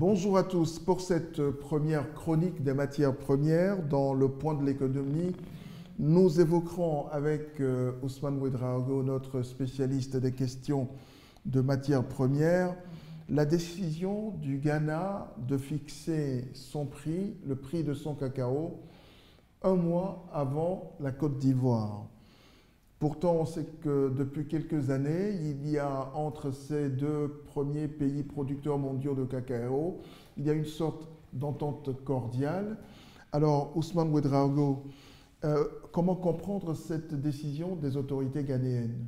Bonjour à tous. Pour cette première chronique des matières premières, dans le point de l'économie, nous évoquerons avec Ousmane Ouedraogo, notre spécialiste des questions de matières premières, la décision du Ghana de fixer son prix, le prix de son cacao, un mois avant la Côte d'Ivoire. Pourtant, on sait que depuis quelques années, il y a entre ces deux premiers pays producteurs mondiaux de cacao, il y a une sorte d'entente cordiale. Alors, Ousmane Ouedraogo, comment comprendre cette décision des autorités ghanéennes?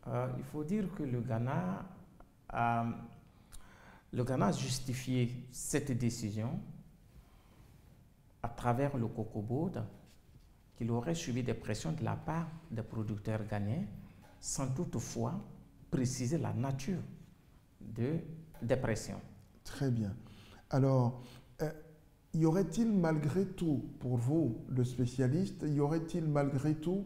Il faut dire que le Ghana a justifié cette décision à travers le Cocoa Board, qu'il aurait subi des pressions de la part des producteurs ghanéens, sans toutefois préciser la nature des pressions. Très bien. Alors, y aurait-il malgré tout, pour vous, le spécialiste, y aurait-il malgré tout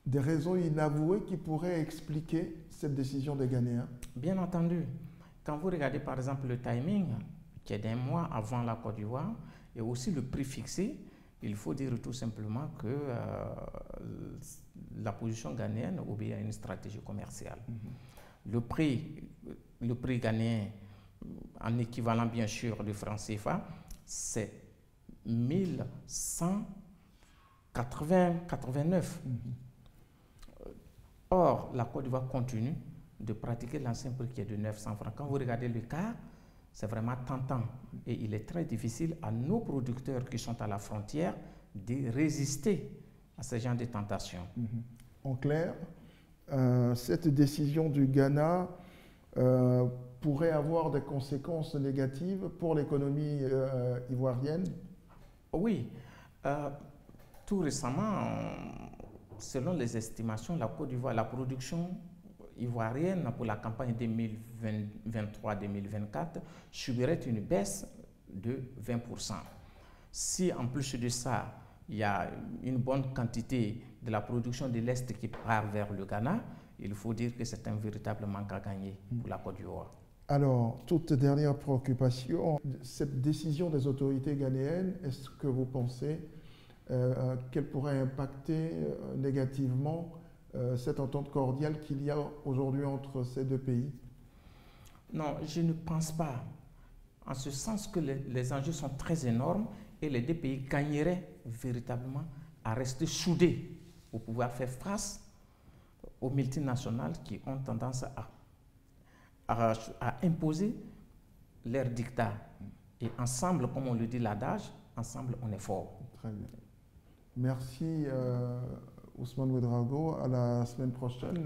des raisons inavouées qui pourraient expliquer cette décision des Ghanéens? Bien entendu. Quand vous regardez par exemple le timing, qui est d'un mois avant la Côte d'Ivoire, et aussi le prix fixé, il faut dire tout simplement que la position ghanéenne obéit à une stratégie commerciale. Le prix ghanéen, en équivalent bien sûr du franc CFA, c'est 1189. Or, la Côte d'Ivoire continue de pratiquer l'ancien prix qui est de 900 francs. Quand vous regardez le cas, c'est vraiment tentant et il est très difficile à nos producteurs qui sont à la frontière de résister à ce genre de tentations. En clair, cette décision du Ghana pourrait avoir des conséquences négatives pour l'économie ivoirienne? Oui. Tout récemment, selon les estimations, la Côte d'Ivoire, la production ivoirienne pour la campagne 2023-2024 subirait une baisse de 20%. Si en plus de ça, il y a une bonne quantité de la production de l'Est qui part vers le Ghana, il faut dire que c'est un véritable manque à gagner pour la Côte d'Ivoire. Alors, toute dernière préoccupation, cette décision des autorités ghanéennes, est-ce que vous pensez qu'elle pourrait impacter négativement cette entente cordiale qu'il y a aujourd'hui entre ces deux pays? Non, je ne pense pas. En ce sens que les enjeux sont très énormes et les deux pays gagneraient véritablement à rester soudés pour pouvoir faire face aux multinationales qui ont tendance à imposer leurs dictats. Et ensemble, comme on le dit l'adage, ensemble on est fort. Très bien. Merci Ousmane Ouedraogo. À la semaine prochaine.